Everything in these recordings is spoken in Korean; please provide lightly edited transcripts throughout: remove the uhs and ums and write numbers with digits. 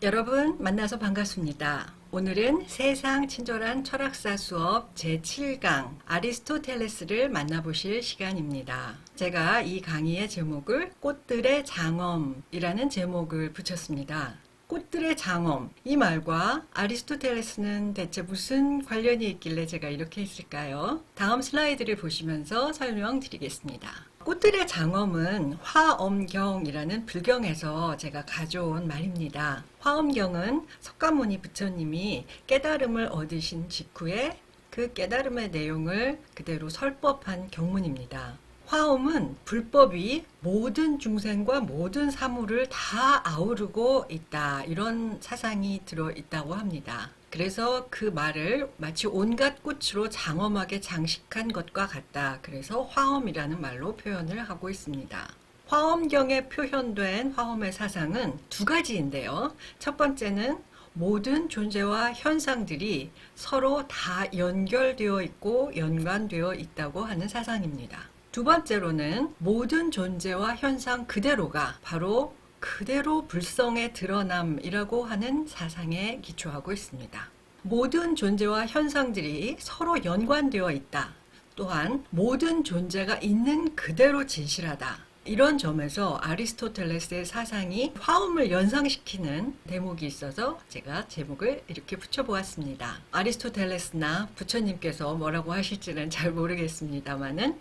여러분 만나서 반갑습니다. 오늘은 세상 친절한 철학사 수업 제7강 아리스토텔레스를 만나보실 시간입니다. 제가 이 강의의 제목을 꽃들의 장엄이라는 제목을 붙였습니다. 꽃들의 장엄, 이 말과 아리스토텔레스는 대체 무슨 관련이 있길래 제가 이렇게 했을까요? 다음 슬라이드를 보시면서 설명드리겠습니다. 꽃들의 장엄은 화엄경이라는 불경에서 제가 가져온 말입니다. 화엄경은 석가모니 부처님이 깨달음을 얻으신 직후에 그 깨달음의 내용을 그대로 설법한 경문입니다. 화엄은 불법이 모든 중생과 모든 사물을 다 아우르고 있다, 이런 사상이 들어있다고 합니다. 그래서 그 말을 마치 온갖 꽃으로 장엄하게 장식한 것과 같다. 그래서 화엄이라는 말로 표현을 하고 있습니다. 화엄경에 표현된 화엄의 사상은 두 가지인데요. 첫 번째는 모든 존재와 현상들이 서로 다 연결되어 있고 연관되어 있다고 하는 사상입니다. 두 번째로는 모든 존재와 현상 그대로가 바로 그대로 불성의 드러남이라고 하는 사상에 기초하고 있습니다. 모든 존재와 현상들이 서로 연관되어 있다. 또한 모든 존재가 있는 그대로 진실하다. 이런 점에서 아리스토텔레스의 사상이 화엄을 연상시키는 대목이 있어서 제가 제목을 이렇게 붙여보았습니다. 아리스토텔레스나 부처님께서 뭐라고 하실지는 잘 모르겠습니다만은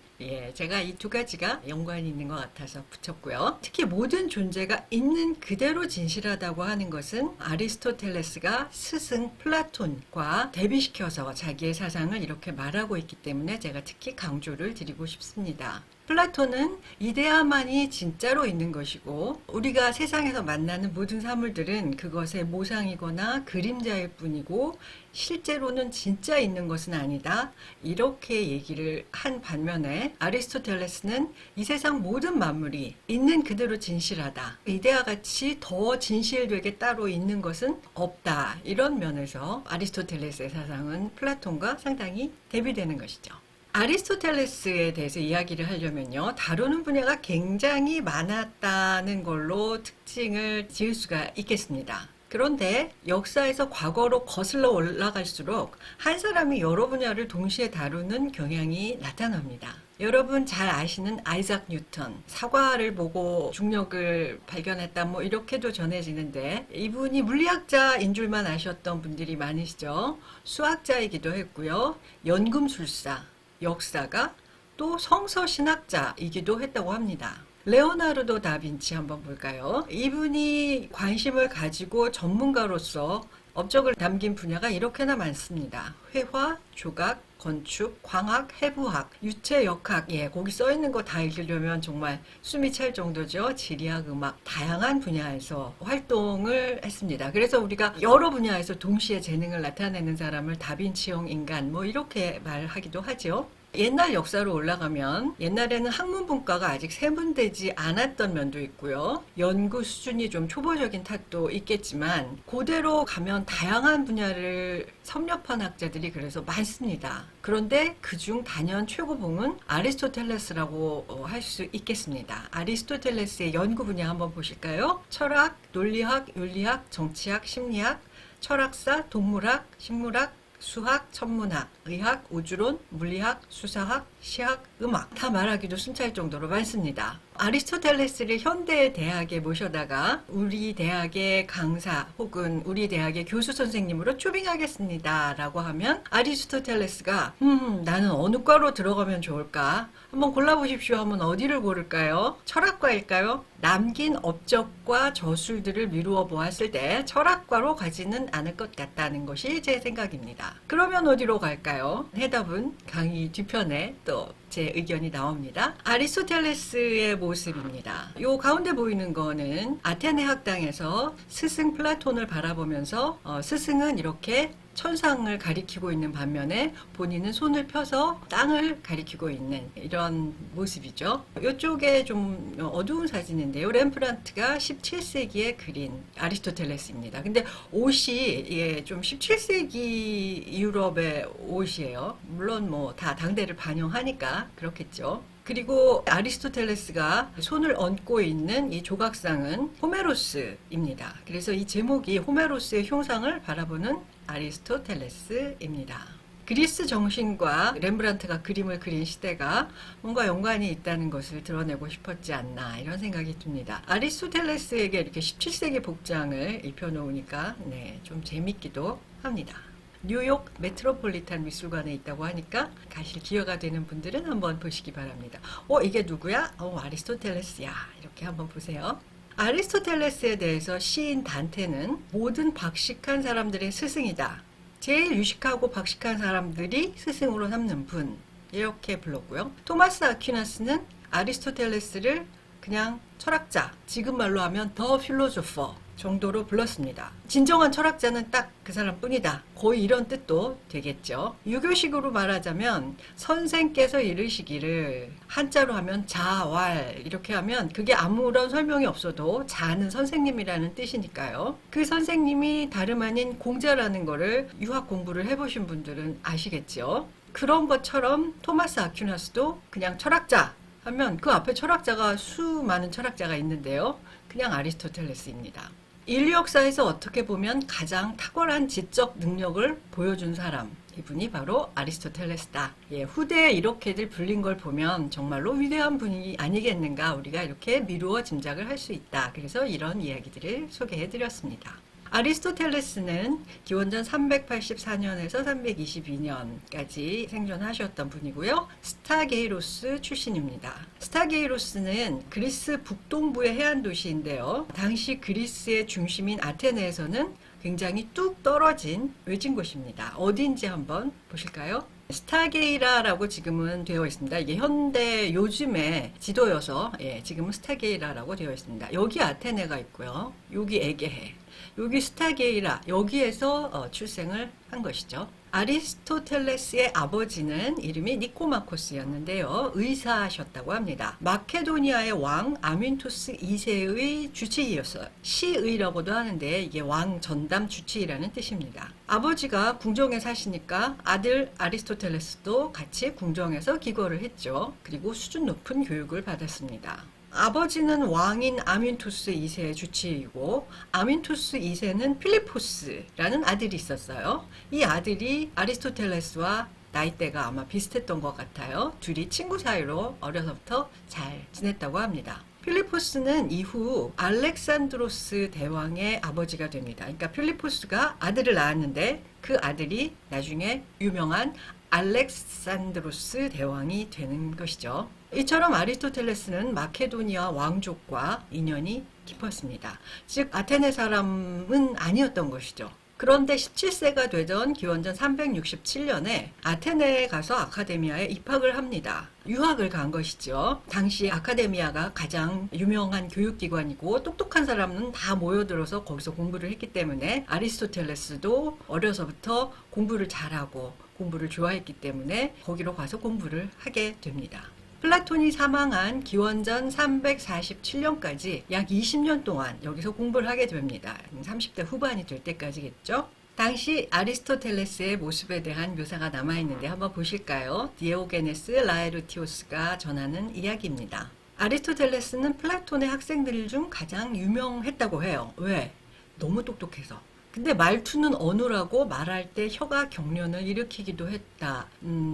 제가 이 두 가지가 연관이 있는 것 같아서 붙였고요. 특히 모든 존재가 있는 그대로 진실하다고 하는 것은 아리스토텔레스가 스승 플라톤과 대비시켜서 자기의 사상을 이렇게 말하고 있기 때문에 제가 특히 강조를 드리고 싶습니다. 플라톤은 이데아만이 진짜로 있는 것이고 우리가 세상에서 만나는 모든 사물들은 그것의 모상이거나 그림자일 뿐이고 실제로는 진짜 있는 것은 아니다, 이렇게 얘기를 한 반면에 아리스토텔레스는 이 세상 모든 만물이 있는 그대로 진실하다, 이데아 같이 더 진실되게 따로 있는 것은 없다, 이런 면에서 아리스토텔레스의 사상은 플라톤과 상당히 대비되는 것이죠. 아리스토텔레스에 대해서 이야기를 하려면요, 다루는 분야가 굉장히 많았다는 걸로 특징을 지을 수가 있겠습니다. 그런데 역사에서 과거로 거슬러 올라갈수록 한 사람이 여러 분야를 동시에 다루는 경향이 나타납니다. 여러분 잘 아시는 아이작 뉴턴, 사과를 보고 중력을 발견했다, 뭐 이렇게도 전해지는데 이분이 물리학자인 줄만 아셨던 분들이 많으시죠. 수학자이기도 했고요, 연금술사, 역사가, 또 성서신학자이기도 했다고 합니다. 레오나르도 다빈치 한번 볼까요? 이분이 관심을 가지고 전문가로서 업적을 남긴 분야가 이렇게나 많습니다. 회화, 조각, 건축, 광학, 해부학, 유체역학, 거기 써있는 거 다 읽으려면 정말 숨이 찰 정도죠. 지리학, 음악, 다양한 분야에서 활동을 했습니다. 그래서 우리가 여러 분야에서 동시에 재능을 나타내는 사람을 다빈치형 인간, 뭐 이렇게 말하기도 하죠. 옛날 역사로 올라가면 옛날에는 학문분과가 아직 세분되지 않았던 면도 있고요. 연구 수준이 좀 초보적인 탓도 있겠지만 그대로 가면 다양한 분야를 섭렵한 학자들이 그래서 많습니다. 그런데 그중 단연 최고봉은 아리스토텔레스라고 할 수 있겠습니다. 아리스토텔레스의 연구 분야 한번 보실까요? 철학, 논리학, 윤리학, 정치학, 심리학, 철학사, 동물학, 식물학, 수학, 천문학, 의학, 우주론, 물리학, 수사학, 시학, 음악, 다 말하기도 숨찰 정도로 많습니다. 아리스토텔레스를 현대 대학에 모셔다가 우리 대학의 강사 혹은 우리 대학의 교수 선생님으로 초빙하겠습니다 라고 하면 아리스토텔레스가 나는 어느 과로 들어가면 좋을까? 한번 골라보십시오 하면 어디를 고를까요? 철학과일까요? 남긴 업적과 저술들을 미루어 보았을 때 철학과로 가지는 않을 것 같다는 것이 제 생각입니다. 그러면 어디로 갈까요? 해답은 강의 뒤편에 또 제 의견이 나옵니다. 아리스토텔레스의 모습입니다. 요 가운데 보이는 거는 아테네 학당에서 스승 플라톤을 바라보면서 스승은 이렇게 천상을 가리키고 있는 반면에 본인은 손을 펴서 땅을 가리키고 있는 이런 모습이죠. 이쪽에 좀 어두운 사진인데요. 렘브란트가 17세기에 그린 아리스토텔레스입니다. 근데 옷이 좀 17세기 유럽의 옷이에요. 물론 뭐 다 당대를 반영하니까 그렇겠죠. 그리고 아리스토텔레스가 손을 얹고 있는 이 조각상은 호메로스입니다. 그래서 이 제목이 호메로스의 흉상을 바라보는 아리스토텔레스입니다. 그리스 정신과 렘브란트가 그림을 그린 시대가 뭔가 연관이 있다는 것을 드러내고 싶었지 않나 이런 생각이 듭니다. 아리스토텔레스에게 이렇게 17세기 복장을 입혀놓으니까 좀 재밌기도 합니다. 뉴욕 메트로폴리탄 미술관에 있다고 하니까 가실 기회가 되는 분들은 한번 보시기 바랍니다. 이게 누구야? 아리스토텔레스야. 이렇게 한번 보세요. 아리스토텔레스에 대해서 시인 단테는 모든 박식한 사람들의 스승이다. 제일 유식하고 박식한 사람들이 스승으로 삼는 분, 이렇게 불렀고요. 토마스 아퀴나스는 아리스토텔레스를 그냥 철학자, 지금 말로 하면 더 필로소퍼 정도로 불렀습니다. 진정한 철학자는 딱 그 사람뿐이다. 거의 이런 뜻도 되겠죠. 유교식으로 말하자면 선생께서 이르시기를, 한자로 하면 자왈, 이렇게 하면 그게 아무런 설명이 없어도 자는 선생님이라는 뜻이니까요. 그 선생님이 다름 아닌 공자라는 거를 유학 공부를 해보신 분들은 아시겠죠. 그런 것처럼 토마스 아퀴나스도 그냥 철학자 하면 그 앞에 철학자가 수많은 철학자가 있는데요. 그냥 아리스토텔레스입니다. 인류 역사에서 어떻게 보면 가장 탁월한 지적 능력을 보여준 사람, 이분이 바로 아리스토텔레스다. 후대에 이렇게들 불린 걸 보면 정말로 위대한 분이 아니겠는가, 우리가 이렇게 미루어 짐작을 할 수 있다. 그래서 이런 이야기들을 소개해 드렸습니다. 아리스토텔레스는 기원전 384년에서 322년까지 생존하셨던 분이고요. 스타게이로스 출신입니다. 스타게이로스는 그리스 북동부의 해안 도시인데요. 당시 그리스의 중심인 아테네에서는 굉장히 뚝 떨어진 외진 곳입니다. 어딘지 한번 보실까요? 스타게이라라고 지금은 되어 있습니다. 이게 현대 요즘의 지도여서 지금은 스타게이라라고 되어 있습니다. 여기 아테네가 있고요. 여기 에게해, 여기 스타게이라, 여기에서 출생을 한 것이죠. 아리스토텔레스의 아버지는 이름이 니코마코스였는데요. 의사하셨다고 합니다. 마케도니아의 왕 아민투스 2세의 주치의였어요. 시의라고도 하는데 이게 왕 전담 주치의라는 뜻입니다. 아버지가 궁정에 사시니까 아들 아리스토텔레스도 같이 궁정에서 기거를 했죠. 그리고 수준 높은 교육을 받았습니다. 아버지는 왕인 아민투스 2세의 주치의이고, 아민투스 2세는 필리포스라는 아들이 있었어요. 이 아들이 아리스토텔레스와 나이대가 아마 비슷했던 것 같아요. 둘이 친구 사이로 어려서부터 잘 지냈다고 합니다. 필리포스는 이후 알렉산드로스 대왕의 아버지가 됩니다. 그러니까 필리포스가 아들을 낳았는데 그 아들이 나중에 유명한 알렉산드로스 대왕이 되는 것이죠. 이처럼 아리스토텔레스는 마케도니아 왕족과 인연이 깊었습니다. 즉 아테네 사람은 아니었던 것이죠. 그런데 17세가 되던 기원전 367년에 아테네에 가서 아카데미아에 입학을 합니다. 유학을 간 것이죠. 당시 아카데미아가 가장 유명한 교육기관이고 똑똑한 사람은 다 모여들어서 거기서 공부를 했기 때문에 아리스토텔레스도 어려서부터 공부를 잘하고 공부를 좋아했기 때문에 거기로 가서 공부를 하게 됩니다. 플라톤이 사망한 기원전 347년까지 약 20년 동안 여기서 공부를 하게 됩니다. 30대 후반이 될 때까지겠죠. 당시 아리스토텔레스의 모습에 대한 묘사가 남아있는데 한번 보실까요? 디오게네스 라에르티오스가 전하는 이야기입니다. 아리스토텔레스는 플라톤의 학생들 중 가장 유명했다고 해요. 왜? 너무 똑똑해서. 근데 말투는 어눌하고 말할 때 혀가 경련을 일으키기도 했다.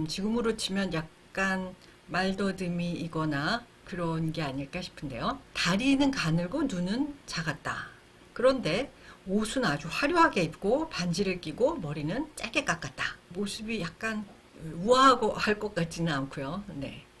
지금으로 치면 약간 말더듬이거나 그런 게 아닐까 싶은데요. 다리는 가늘고 눈은 작았다. 그런데 옷은 아주 화려하게 입고 반지를 끼고 머리는 짧게 깎았다. 모습이 약간 우아하고 할 것 같지는 않고요.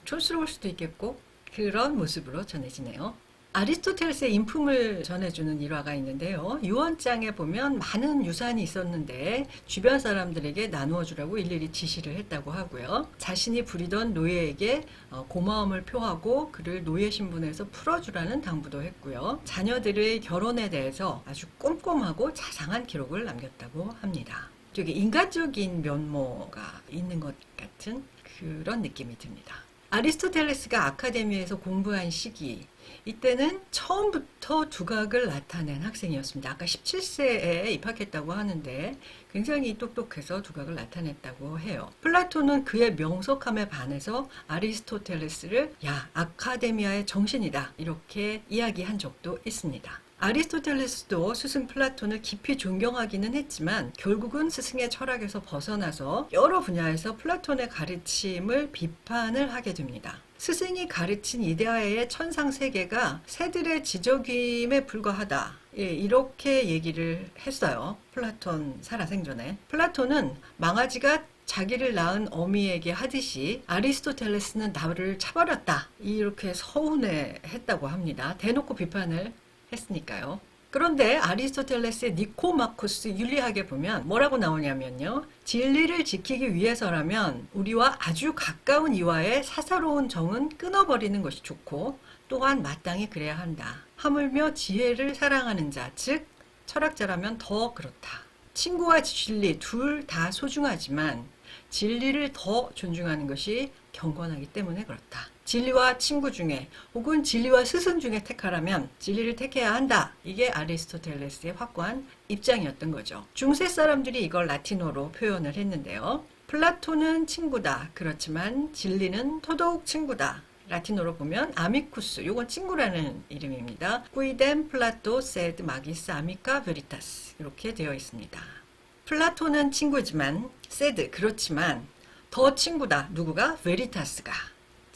촌스러울 수도 있겠고 그런 모습으로 전해지네요. 아리스토텔레스의 인품을 전해주는 일화가 있는데요. 유언장에 보면 많은 유산이 있었는데 주변 사람들에게 나누어 주라고 일일이 지시를 했다고 하고요. 자신이 부리던 노예에게 고마움을 표하고 그를 노예 신분에서 풀어주라는 당부도 했고요. 자녀들의 결혼에 대해서 아주 꼼꼼하고 자상한 기록을 남겼다고 합니다. 되게 인간적인 면모가 있는 것 같은 그런 느낌이 듭니다. 아리스토텔레스가 아카데미에서 공부한 시기, 이때는 처음부터 두각을 나타낸 학생이었습니다. 아까 17세에 입학했다고 하는데 굉장히 똑똑해서 두각을 나타냈다고 해요. 플라톤은 그의 명석함에 반해서 아리스토텔레스를 야, 아카데미아의 정신이다, 이렇게 이야기한 적도 있습니다. 아리스토텔레스도 스승 플라톤을 깊이 존경하기는 했지만 결국은 스승의 철학에서 벗어나서 여러 분야에서 플라톤의 가르침을 비판을 하게 됩니다. 스승이 가르친 이데아의 천상세계가 새들의 지저귀임에 불과하다, 이렇게 얘기를 했어요. 플라톤 살아생전에. 플라톤은 망아지가 자기를 낳은 어미에게 하듯이 아리스토텔레스는 나를 차버렸다, 이렇게 서운해 했다고 합니다. 대놓고 비판을 했으니까요. 그런데 아리스토텔레스의 니코마코스 윤리학에 보면 뭐라고 나오냐면요. 진리를 지키기 위해서라면 우리와 아주 가까운 이와의 사사로운 정은 끊어버리는 것이 좋고 또한 마땅히 그래야 한다. 하물며 지혜를 사랑하는 자, 즉 철학자라면 더 그렇다. 친구와 진리 둘 다 소중하지만 진리를 더 존중하는 것이 경건하기 때문에 그렇다. 진리와 친구 중에 혹은 진리와 스승 중에 택하라면 진리를 택해야 한다. 이게 아리스토텔레스의 확고한 입장이었던 거죠. 중세 사람들이 이걸 라틴어로 표현을 했는데요. 플라톤은 친구다. 그렇지만 진리는 더더욱 친구다. 라틴어로 보면 아미쿠스, 이건 친구라는 이름입니다. Quidem Plato sed magis amica veritas, 이렇게 되어 있습니다. 플라톤은 친구지만 sed, 그렇지만 더 친구다. 누구가? 베리타스가.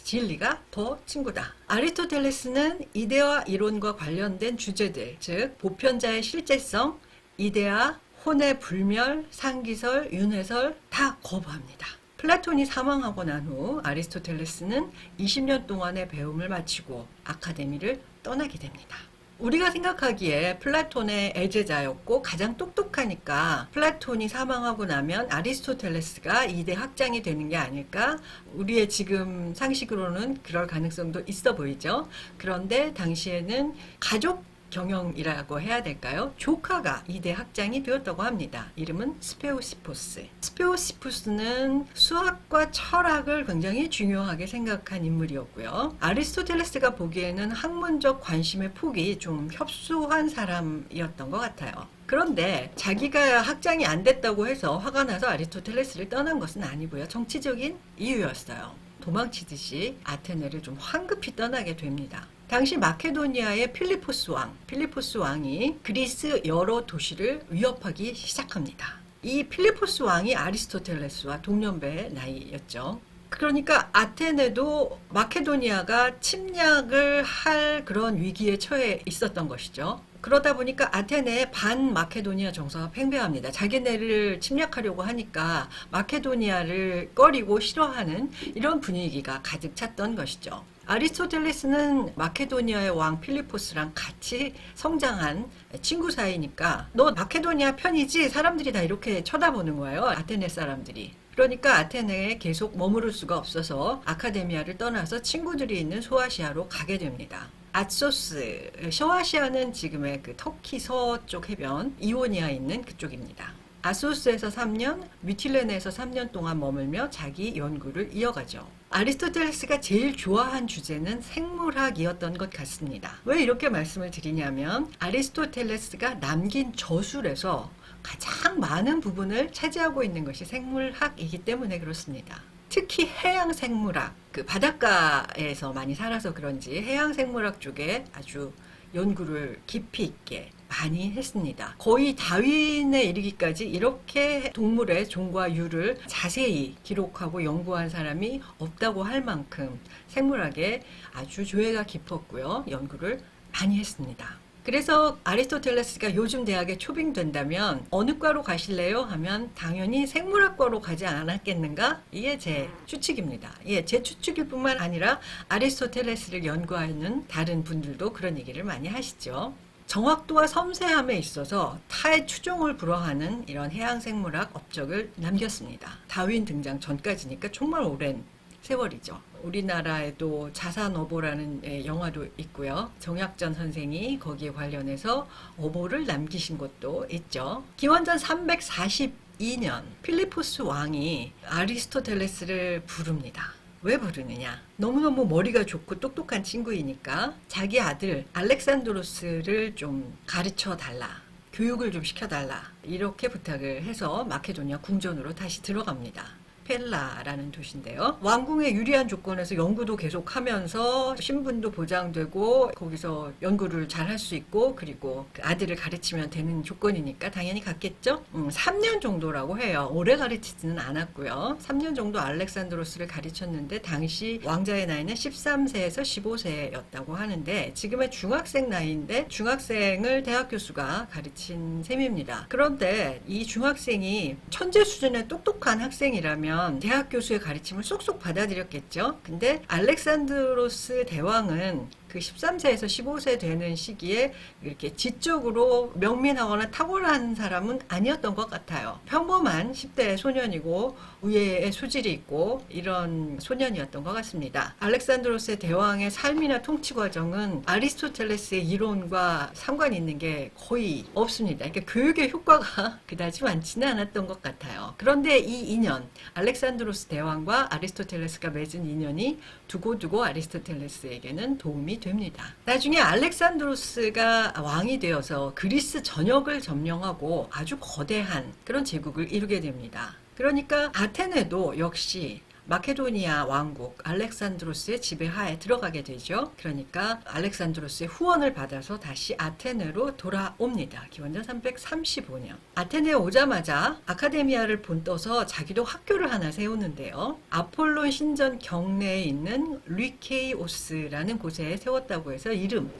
진리가 더 친구다. 아리스토텔레스는 이데아 이론과 관련된 주제들, 즉 보편자의 실제성, 이데아, 혼의 불멸, 상기설, 윤회설 다 거부합니다. 플라톤이 사망하고 난 후 아리스토텔레스는 20년 동안의 배움을 마치고 아카데미를 떠나게 됩니다. 우리가 생각하기에 플라톤의 애제자였고 가장 똑똑하니까 플라톤이 사망하고 나면 아리스토텔레스가 2대 학장이 되는 게 아닐까? 우리의 지금 상식으로는 그럴 가능성도 있어 보이죠. 그런데 당시에는 가족 경영이라고 해야 될까요? 조카가 2대 학장이 되었다고 합니다. 이름은 스페오시포스. 스페오시포스는 수학과 철학을 굉장히 중요하게 생각한 인물이었고요. 아리스토텔레스가 보기에는 학문적 관심의 폭이 좀 협소한 사람이었던 것 같아요. 그런데 자기가 학장이 안 됐다고 해서 화가 나서 아리스토텔레스를 떠난 것은 아니고요. 정치적인 이유였어요. 도망치듯이 아테네를 좀 황급히 떠나게 됩니다. 당시 마케도니아의 필리포스 왕이 그리스 여러 도시를 위협하기 시작합니다. 이 필리포스 왕이 아리스토텔레스와 동년배 나이였죠. 그러니까 아테네도 마케도니아가 침략을 할 그런 위기에 처해 있었던 것이죠. 그러다 보니까 아테네의 반 마케도니아 정서가 팽배합니다. 자기네를 침략하려고 하니까 마케도니아를 꺼리고 싫어하는 이런 분위기가 가득 찼던 것이죠. 아리스토텔레스는 마케도니아의 왕 필리포스랑 같이 성장한 친구 사이니까 너 마케도니아 편이지? 사람들이 다 이렇게 쳐다보는 거예요. 아테네 사람들이. 그러니까 아테네에 계속 머무를 수가 없어서 아카데미아를 떠나서 친구들이 있는 소아시아로 가게 됩니다. 아소스, 소아시아는 지금의 그 터키 서쪽 해변, 이오니아에 있는 그쪽입니다. 아소스에서 3년, 미틸레네에서 3년 동안 머물며 자기 연구를 이어가죠. 아리스토텔레스가 제일 좋아한 주제는 생물학이었던 것 같습니다. 왜 이렇게 말씀을 드리냐면 아리스토텔레스가 남긴 저술에서 가장 많은 부분을 차지하고 있는 것이 생물학이기 때문에 그렇습니다. 특히 해양 생물학, 그 바닷가에서 많이 살아서 그런지 해양 생물학 쪽에 아주 연구를 깊이 있게 많이 했습니다. 거의 다윈에 이르기까지 이렇게 동물의 종과 유를 자세히 기록하고 연구한 사람이 없다고 할 만큼 생물학에 아주 조예가 깊었고요. 연구를 많이 했습니다. 그래서 아리스토텔레스가 요즘 대학에 초빙된다면 어느 과로 가실래요? 하면 당연히 생물학과로 가지 않았겠는가? 이게 제 추측입니다. 제 추측일 뿐만 아니라 아리스토텔레스를 연구하는 다른 분들도 그런 얘기를 많이 하시죠. 정확도와 섬세함에 있어서 타의 추종을 불허하는 이런 해양생물학 업적을 남겼습니다. 다윈 등장 전까지니까 정말 오랜 세월이죠. 우리나라에도 자산어보라는 영화도 있고요. 정약전 선생이 거기에 관련해서 어보를 남기신 것도 있죠. 기원전 342년 필리포스 왕이 아리스토텔레스를 부릅니다. 왜 부르느냐? 너무너무 머리가 좋고 똑똑한 친구이니까 자기 아들 알렉산드로스를 좀 가르쳐 달라. 교육을 좀 시켜달라. 이렇게 부탁을 해서 마케도니아 궁전으로 다시 들어갑니다. 펠라라는 도시인데요. 왕궁의 유리한 조건에서 연구도 계속하면서 신분도 보장되고 거기서 연구를 잘 할 수 있고 그리고 그 아들을 가르치면 되는 조건이니까 당연히 갔겠죠. 3년 정도라고 해요. 오래 가르치지는 않았고요. 3년 정도 알렉산드로스를 가르쳤는데 당시 왕자의 나이는 13세에서 15세였다고 하는데 지금의 중학생 나이인데 중학생을 대학 교수가 가르친 셈입니다. 그런데 이 중학생이 천재 수준의 똑똑한 학생이라면 대학 교수의 가르침을 쏙쏙 받아들였겠죠. 근데 알렉산드로스 대왕은 그 13세에서 15세 되는 시기에 이렇게 지적으로 명민하거나 탁월한 사람은 아니었던 것 같아요. 평범한 10대 소년이고 우애의 소질이 있고 이런 소년이었던 것 같습니다. 알렉산드로스의 대왕의 삶이나 통치 과정은 아리스토텔레스의 이론과 상관이 있는 게 거의 없습니다. 그러니까 교육의 효과가 그다지 많지는 않았던 것 같아요. 그런데 이 인연, 알렉산드로스 대왕과 아리스토텔레스가 맺은 인연이 두고두고 아리스토텔레스에게는 도움이 됩니다. 나중에 알렉산드로스가 왕이 되어서 그리스 전역을 점령하고 아주 거대한 그런 제국을 이루게 됩니다. 그러니까 아테네도 역시 마케도니아 왕국 알렉산드로스의 지배하에 들어가게 되죠. 그러니까 알렉산드로스의 후원을 받아서 다시 아테네로 돌아옵니다. 기원전 335년. 아테네에 오자마자 아카데미아를 본떠서 자기도 학교를 하나 세우는데요. 아폴론 신전 경내에 있는 리케이오스라는 곳에 세웠다고 해서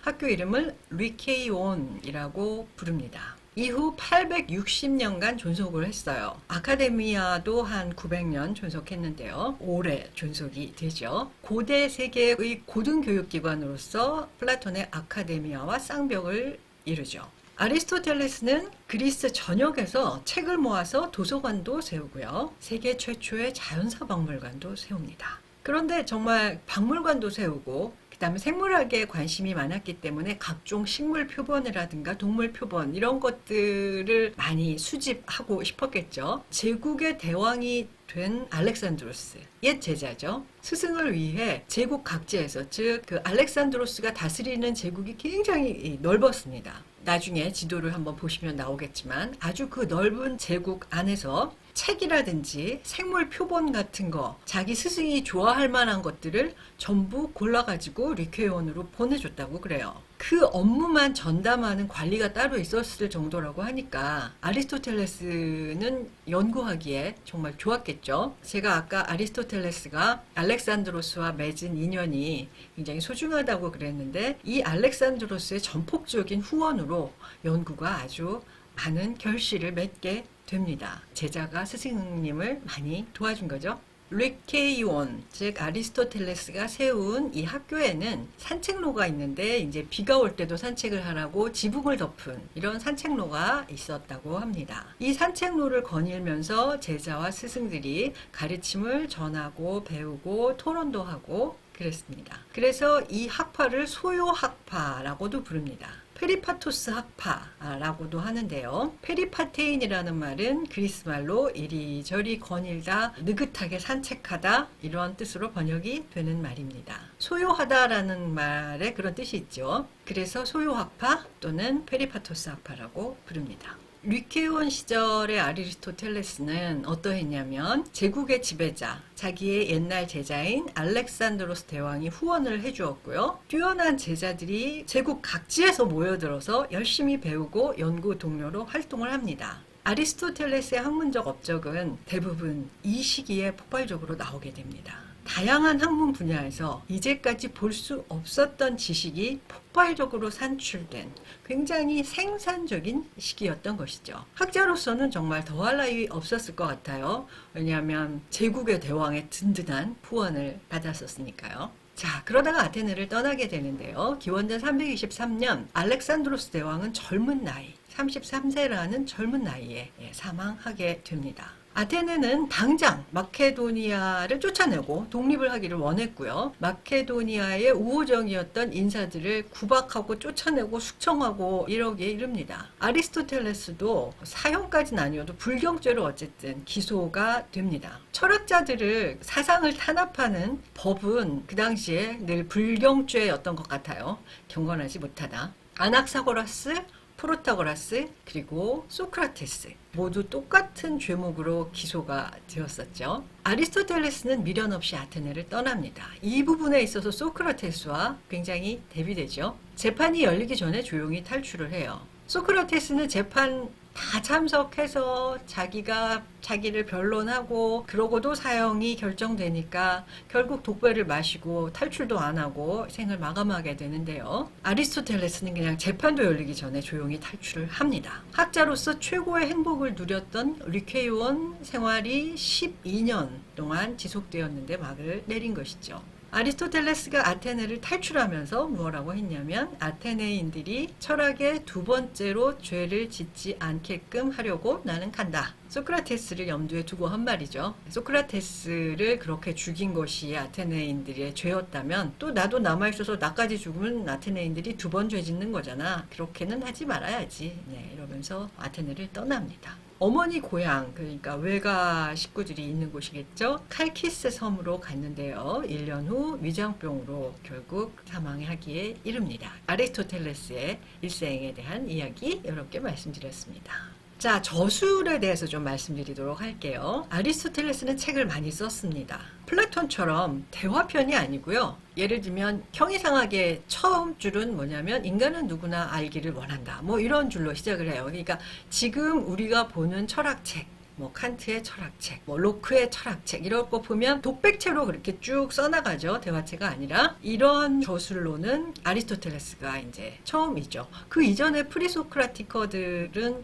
학교 이름을 리케이온이라고 부릅니다. 이후 860년간 존속을 했어요. 아카데미아도 한 900년 존속했는데요. 오래 존속이 되죠. 고대 세계의 고등교육기관으로서 플라톤의 아카데미아와 쌍벽을 이루죠. 아리스토텔레스는 그리스 전역에서 책을 모아서 도서관도 세우고요. 세계 최초의 자연사 박물관도 세웁니다. 그런데 정말 박물관도 세우고 그다음에 생물학에 관심이 많았기 때문에 각종 식물 표본이라든가 동물 표본 이런 것들을 많이 수집하고 싶었겠죠. 제국의 대왕이 된 알렉산드로스, 옛 제자죠. 스승을 위해 제국 각지에서 즉 그 알렉산드로스가 다스리는 제국이 굉장히 넓었습니다. 나중에 지도를 한번 보시면 나오겠지만 아주 그 넓은 제국 안에서 책이라든지 생물 표본 같은 거 자기 스승이 좋아할 만한 것들을 전부 골라가지고 리케온으로 보내줬다고 그래요. 그 업무만 전담하는 관리가 따로 있었을 정도라고 하니까 아리스토텔레스는 연구하기에 정말 좋았겠죠. 제가 아까 아리스토텔레스가 알렉산드로스와 맺은 인연이 굉장히 소중하다고 그랬는데 이 알렉산드로스의 전폭적인 후원으로 연구가 아주 많은 결실을 맺게 됩니다. 제자가 스승님을 많이 도와준 거죠. 리케이온, 즉 아리스토텔레스가 세운 이 학교에는 산책로가 있는데 이제 비가 올 때도 산책을 하라고 지붕을 덮은 이런 산책로가 있었다고 합니다. 이 산책로를 거닐면서 제자와 스승들이 가르침을 전하고 배우고 토론도 하고 그랬습니다. 그래서 이 학파를 소요학파라고도 부릅니다. 페리파토스 학파라고도 하는데요. 페리파테인이라는 말은 그리스 말로 이리저리 거닐다, 느긋하게 산책하다 이런 뜻으로 번역이 되는 말입니다. 소요하다라는 말에 그런 뜻이 있죠. 그래서 소요학파 또는 페리파토스 학파라고 부릅니다. 리케온 시절의 아리스토텔레스는 어떠했냐면 제국의 지배자, 자기의 옛날 제자인 알렉산드로스 대왕이 후원을 해주었고요. 뛰어난 제자들이 제국 각지에서 모여들어서 열심히 배우고 연구 동료로 활동을 합니다. 아리스토텔레스의 학문적 업적은 대부분 이 시기에 폭발적으로 나오게 됩니다. 다양한 학문 분야에서 이제까지 볼 수 없었던 지식이 폭발적으로 산출된 굉장히 생산적인 시기였던 것이죠. 학자로서는 정말 더할 나위 없었을 것 같아요. 왜냐하면 제국의 대왕의 든든한 후원을 받았었으니까요. 자, 그러다가 아테네를 떠나게 되는데요. 기원전 323년 알렉산드로스 대왕은 젊은 나이, 33세라는 젊은 나이에 사망하게 됩니다. 아테네는 당장 마케도니아를 쫓아내고 독립을 하기를 원했고요. 마케도니아의 우호적이었던 인사들을 구박하고 쫓아내고 숙청하고 이러기에 이릅니다. 아리스토텔레스도 사형까지는 아니어도 불경죄로 어쨌든 기소가 됩니다. 철학자들을 사상을 탄압하는 법은 그 당시에 늘 불경죄였던 것 같아요. 경건하지 못하다. 아낙사고라스, 프로타고라스, 그리고 소크라테스 모두 똑같은 죄목으로 기소가 되었었죠. 아리스토텔레스는 미련 없이 아테네를 떠납니다. 이 부분에 있어서 소크라테스와 굉장히 대비되죠. 재판이 열리기 전에 조용히 탈출을 해요. 소크라테스는 재판 다 참석해서 자기를 변론하고 그러고도 사형이 결정되니까 결국 독배를 마시고 탈출도 안 하고 생을 마감하게 되는데요. 아리스토텔레스는 그냥 재판도 열리기 전에 조용히 탈출을 합니다. 학자로서 최고의 행복을 누렸던 류케이온 생활이 12년 동안 지속되었는데 막을 내린 것이죠. 아리스토텔레스가 아테네를 탈출하면서 뭐라고 했냐면 아테네인들이 철학의 두 번째로 죄를 짓지 않게끔 하려고 나는 간다. 소크라테스를 염두에 두고 한 말이죠. 소크라테스를 그렇게 죽인 것이 아테네인들의 죄였다면 또 나도 남아있어서 나까지 죽으면 아테네인들이 두 번 죄 짓는 거잖아. 그렇게는 하지 말아야지. 네, 이러면서 아테네를 떠납니다. 어머니 고향, 그러니까 외가 식구들이 있는 곳이겠죠. 칼키스 섬으로 갔는데요. 1년 후 위장병으로 결국 사망하기에 이릅니다. 아리스토텔레스의 일생에 대한 이야기 여러 개 말씀드렸습니다. 자, 저술에 대해서 좀 말씀드리도록 할게요. 아리스토텔레스는 책을 많이 썼습니다. 플라톤처럼 대화편이 아니고요. 예를 들면 형이상학의 처음 줄은 뭐냐면 인간은 누구나 알기를 원한다. 뭐 이런 줄로 시작을 해요. 그러니까 지금 우리가 보는 철학책, 뭐 칸트의 철학책, 뭐 로크의 철학책 이런 거 보면 독백체로 그렇게 쭉 써나가죠. 대화체가 아니라 이런 저술로는 아리스토텔레스가 이제 처음이죠. 그 이전에 프리소크라티커들은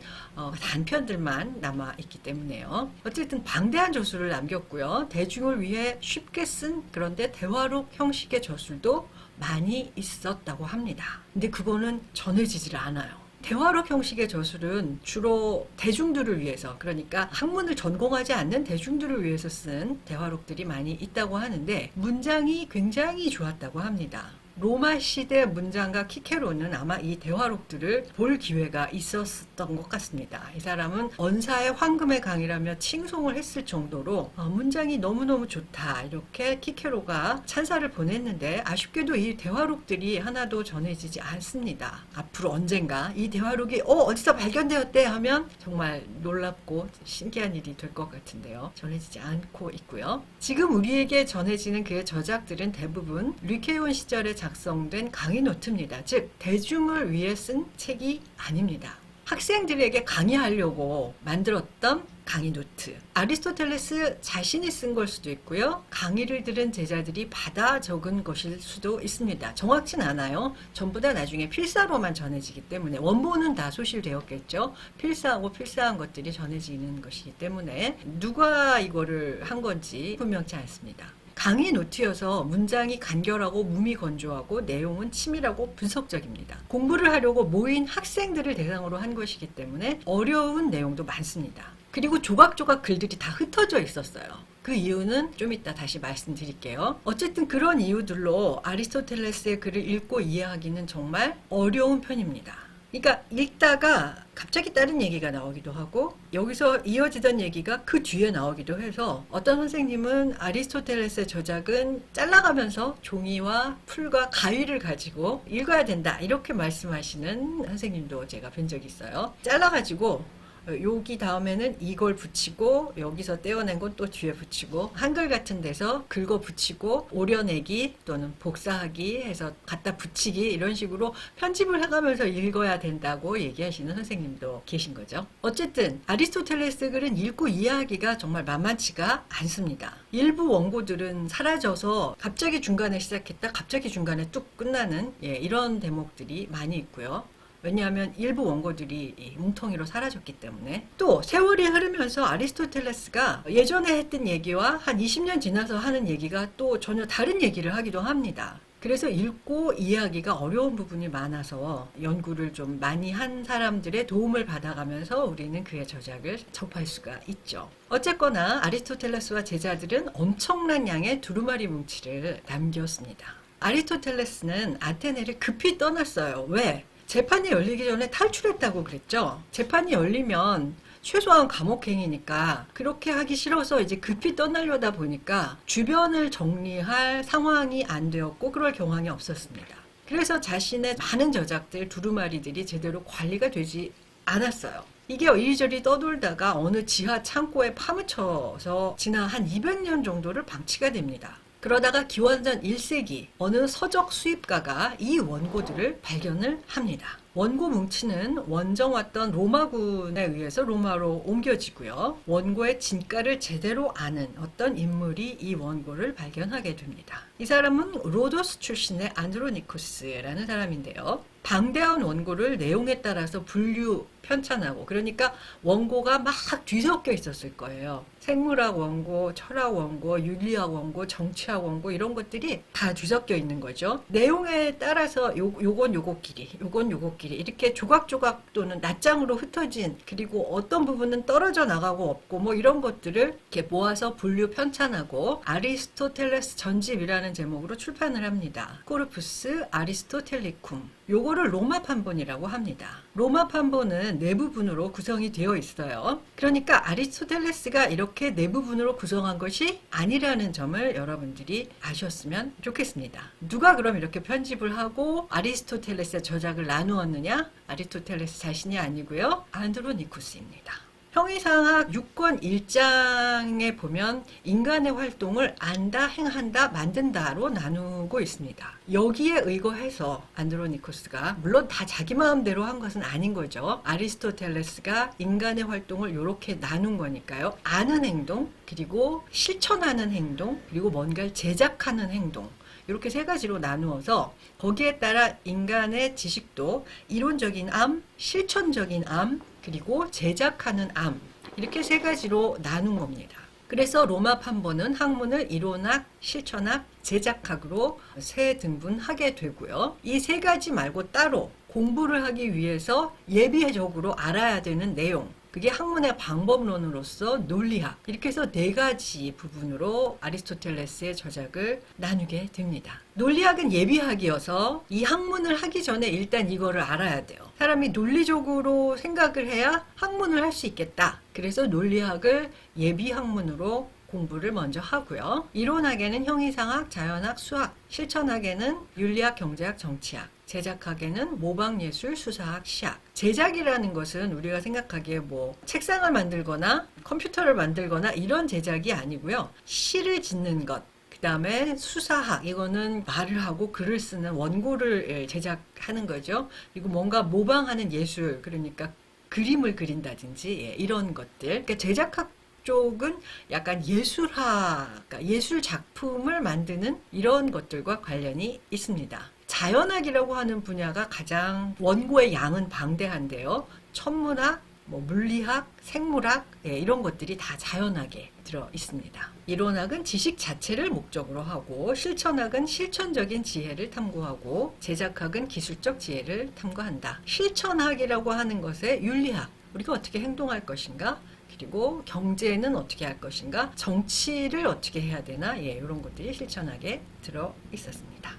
단편들만 남아 있기 때문에요. 어쨌든 방대한 저술을 남겼고요. 대중을 위해 쉽게 쓴 그런데 대화록 형식의 저술도 많이 있었다고 합니다. 근데 그거는 전해지질 않아요. 대화록 형식의 저술은 주로 대중들을 위해서, 그러니까 학문을 전공하지 않는 대중들을 위해서 쓴 대화록들이 많이 있다고 하는데 문장이 굉장히 좋았다고 합니다. 로마 시대 문장가 키케로는 아마 이 대화록들을 볼 기회가 있었던 것 같습니다. 이 사람은 언사의 황금의 강이라며 칭송을 했을 정도로 문장이 너무너무 좋다 이렇게 키케로가 찬사를 보냈는데 아쉽게도 이 대화록들이 하나도 전해지지 않습니다. 앞으로 언젠가 이 대화록이 어디서 발견되었대 하면 정말 놀랍고 신기한 일이 될 것 같은데요. 전해지지 않고 있고요. 지금 우리에게 전해지는 그의 저작들은 대부분 류케이온 시절에 작성된 강의 노트입니다. 즉 대중을 위해 쓴 책이 아닙니다. 학생들에게 강의하려고 만들었던 강의 노트. 아리스토텔레스 자신이 쓴 걸 수도 있고요. 강의를 들은 제자들이 받아 적은 것일 수도 있습니다. 정확진 않아요. 전부 다 나중에 필사로만 전해지기 때문에 원본은 다 소실되었겠죠. 필사하고 필사한 것들이 전해지는 것이기 때문에 누가 이거를 한 건지 분명치 않습니다. 강의 노트여서 문장이 간결하고 무미건조하고 내용은 치밀하고 분석적입니다. 공부를 하려고 모인 학생들을 대상으로 한 것이기 때문에 어려운 내용도 많습니다. 그리고 조각조각 글들이 다 흩어져 있었어요. 그 이유는 좀 이따 다시 말씀드릴게요. 어쨌든 그런 이유들로 아리스토텔레스의 글을 읽고 이해하기는 정말 어려운 편입니다. 그러니까 읽다가 갑자기 다른 얘기가 나오기도 하고 여기서 이어지던 얘기가 그 뒤에 나오기도 해서 어떤 선생님은 아리스토텔레스의 저작은 잘라가면서 종이와 풀과 가위를 가지고 읽어야 된다 이렇게 말씀하시는 선생님도 제가 본 적이 있어요. 잘라가지고 여기 다음에는 이걸 붙이고 여기서 떼어낸 건 또 뒤에 붙이고 한글 같은 데서 긁어 붙이고 오려내기 또는 복사하기 해서 갖다 붙이기 이런 식으로 편집을 해가면서 읽어야 된다고 얘기하시는 선생님도 계신 거죠. 어쨌든 아리스토텔레스 글은 읽고 이해하기가 정말 만만치가 않습니다. 일부 원고들은 사라져서 갑자기 중간에 시작했다 갑자기 중간에 뚝 끝나는 이런 대목들이 많이 있고요. 왜냐하면 일부 원고들이 뭉텅이로 사라졌기 때문에. 또 세월이 흐르면서 아리스토텔레스가 예전에 했던 얘기와 한 20년 지나서 하는 얘기가 또 전혀 다른 얘기를 하기도 합니다. 그래서 읽고 이해하기가 어려운 부분이 많아서 연구를 좀 많이 한 사람들의 도움을 받아가면서 우리는 그의 저작을 접할 수가 있죠. 어쨌거나 아리스토텔레스와 제자들은 엄청난 양의 두루마리 뭉치를 남겼습니다. 아리스토텔레스는 아테네를 급히 떠났어요. 왜? 재판이 열리기 전에 탈출했다고 그랬죠. 재판이 열리면 최소한 감옥행이니까 그렇게 하기 싫어서 이제 급히 떠나려다 보니까 주변을 정리할 상황이 안 되었고 그럴 경황이 없었습니다. 그래서 자신의 많은 저작들, 두루마리들이 제대로 관리가 되지 않았어요. 이게 이리저리 떠돌다가 어느 지하 창고에 파묻혀서 지난 한 200년 정도를 방치가 됩니다. 그러다가 기원전 1세기 어느 서적 수입가가 이 원고들을 발견을 합니다. 원고 뭉치는 원정 왔던 로마군에 의해서 로마로 옮겨지고요. 원고의 진가를 제대로 아는 어떤 인물이 이 원고를 발견하게 됩니다. 이 사람은 로도스 출신의 안드로니코스라는 사람인데요. 방대한 원고를 내용에 따라서 분류 편찬하고, 그러니까 원고가 막 뒤섞여 있었을 거예요. 생물학 원고, 철학 원고, 윤리학 원고, 정치학 원고 이런 것들이 다 뒤섞여 있는 거죠. 내용에 따라서 요건 요거끼리, 요건 요거끼리 이렇게 조각조각 또는 낱장으로 흩어진, 그리고 어떤 부분은 떨어져 나가고 없고 뭐 이런 것들을 이렇게 모아서 분류 편찬하고 아리스토텔레스 전집이라는 제목으로 출판을 합니다. 코르푸스 아리스토텔리쿰. 요거를 로마 판본이라고 합니다. 로마 판본은 네 부분으로 구성이 되어 있어요. 그러니까 아리스토텔레스가 이렇게 네 부분으로 구성한 것이 아니라는 점을 여러분들이 아셨으면 좋겠습니다. 누가 그럼 이렇게 편집을 하고 아리스토텔레스의 저작을 나누었느냐? 아리스토텔레스 자신이 아니고요. 안드로니쿠스입니다. 형이상학 6권 1장에 보면 인간의 활동을 안다, 행한다, 만든다로 나누고 있습니다. 여기에 의거해서 안드로니코스가, 물론 다 자기 마음대로 한 것은 아닌 거죠. 아리스토텔레스가 인간의 활동을 이렇게 나눈 거니까요. 아는 행동, 그리고 실천하는 행동, 그리고 뭔가를 제작하는 행동, 이렇게 세 가지로 나누어서 거기에 따라 인간의 지식도 이론적인 암, 실천적인 암, 그리고 제작하는 암, 이렇게 세 가지로 나눈 겁니다. 그래서 로마 판본은 학문을 이론학, 실천학, 제작학으로 세 등분하게 되고요. 이 세 가지 말고 따로 공부를 하기 위해서 예비적으로 알아야 되는 내용, 그게 학문의 방법론으로서 논리학, 이렇게 해서 네 가지 부분으로 아리스토텔레스의 저작을 나누게 됩니다. 논리학은 예비학이어서 이 학문을 하기 전에 일단 이거를 알아야 돼요. 사람이 논리적으로 생각을 해야 학문을 할 수 있겠다. 그래서 논리학을 예비학문으로 공부를 먼저 하고요. 이론학에는 형이상학, 자연학, 수학, 실천학에는 윤리학, 경제학, 정치학, 제작학에는 모방예술, 수사학, 시학. 제작이라는 것은 우리가 생각하기에 뭐 책상을 만들거나 컴퓨터를 만들거나 이런 제작이 아니고요. 시를 짓는 것, 그 다음에 수사학, 이거는 말을 하고 글을 쓰는 원고를 제작하는 거죠. 그리고 뭔가 모방하는 예술, 그러니까 그림을 그린다든지 이런 것들. 그러니까 제작학 쪽은 약간 예술학, 그러니까 예술 작품을 만드는 이런 것들과 관련이 있습니다. 자연학이라고 하는 분야가 가장 원고의 양은 방대한데요. 천문학, 뭐 물리학, 생물학 이런 것들이 다 자연학에 들어 있습니다. 이론학은 지식 자체를 목적으로 하고, 실천학은 실천적인 지혜를 탐구하고, 제작학은 기술적 지혜를 탐구한다. 실천학이라고 하는 것에 윤리학, 우리가 어떻게 행동할 것인가, 그리고 경제는 어떻게 할 것인가, 정치를 어떻게 해야 되나, 이런 것들이 실천학에 들어 있었습니다.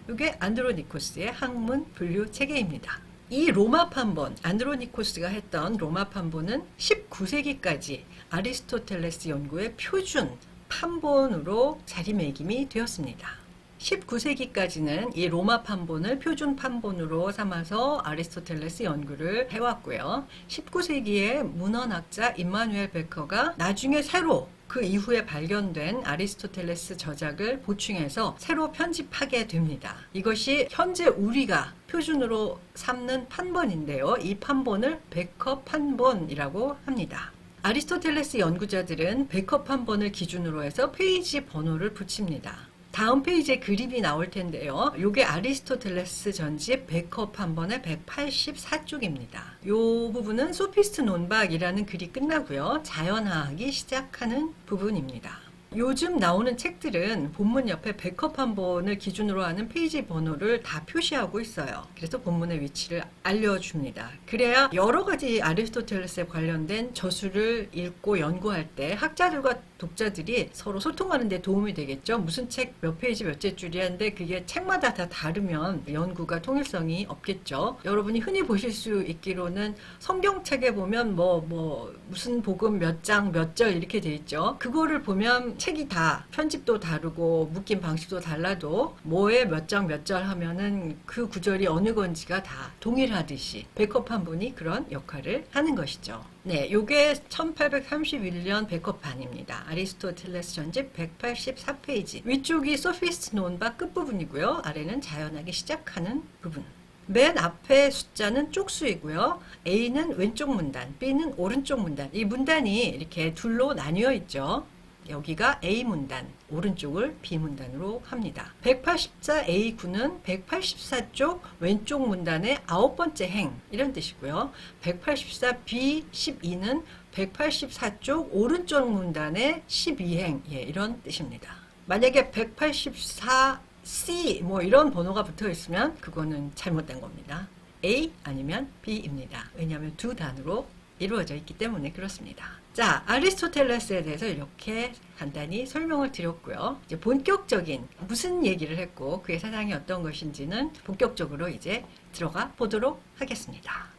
이게 안드로니코스의 학문 분류 체계입니다. 이 로마 판본, 안드로니코스가 했던 로마 판본은 19세기까지 아리스토텔레스 연구의 표준 판본으로 자리매김이 되었습니다. 19세기까지는 이 로마 판본을 표준 판본으로 삼아서 아리스토텔레스 연구를 해왔고요. 19세기에 문헌학자 임마누엘 베커가 나중에 새로 그 이후에 발견된 아리스토텔레스 저작을 보충해서 새로 편집하게 됩니다. 이것이 현재 우리가 표준으로 삼는 판본인데요. 이 판본을 베커 판본이라고 합니다. 아리스토텔레스 연구자들은 베커 판본을 기준으로 해서 페이지 번호를 붙입니다. 다음 페이지에 그림이 나올 텐데요. 이게 아리스토텔레스 전집 베커 판본의 184쪽입니다. 이 부분은 소피스트 논박이라는 글이 끝나고요. 자연화학이 시작하는 부분입니다. 요즘 나오는 책들은 본문 옆에 백업 한 번을 기준으로 하는 페이지 번호를 다 표시하고 있어요. 그래서 본문의 위치를 알려줍니다. 그래야 여러 가지 아리스토텔레스에 관련된 저술을 읽고 연구할 때 학자들과 독자들이 서로 소통하는 데 도움이 되겠죠. 무슨 책 몇 페이지 몇째 줄이야인데 그게 책마다 다 다르면 연구가 통일성이 없겠죠. 여러분이 흔히 보실 수 있기로는 성경책에 보면 무슨 복음 몇 장 몇 절 이렇게 돼 있죠. 그거를 보면 책이 다 편집도 다르고 묶인 방식도 달라도 뭐에 몇 장 몇 절 하면은 그 구절이 어느 건지가 다 동일하듯이 백업 한 분이 그런 역할을 하는 것이죠. 네, 요게 1831년 백업판입니다. 아리스토텔레스 전집 184페이지. 위쪽이 소피스트 논바 끝부분이고요. 아래는 자연하게 시작하는 부분. 맨 앞에 숫자는 쪽수이고요. A는 왼쪽 문단, B는 오른쪽 문단. 이 문단이 이렇게 둘로 나뉘어 있죠. 여기가 A 문단, 오른쪽을 B 문단으로 합니다. 184A9는 184쪽 왼쪽 문단의 9번째 행 이런 뜻이고요. 184B12는 184쪽 오른쪽 문단의 12행 이런 뜻입니다. 만약에 184C 이런 번호가 붙어 있으면 그거는 잘못된 겁니다. A 아니면 B입니다. 왜냐하면 두 단으로 이루어져 있기 때문에 그렇습니다. 자, 아리스토텔레스에 대해서 이렇게 간단히 설명을 드렸고요. 이제 본격적인 무슨 얘기를 했고 그의 사상이 어떤 것인지는 본격적으로 이제 들어가 보도록 하겠습니다.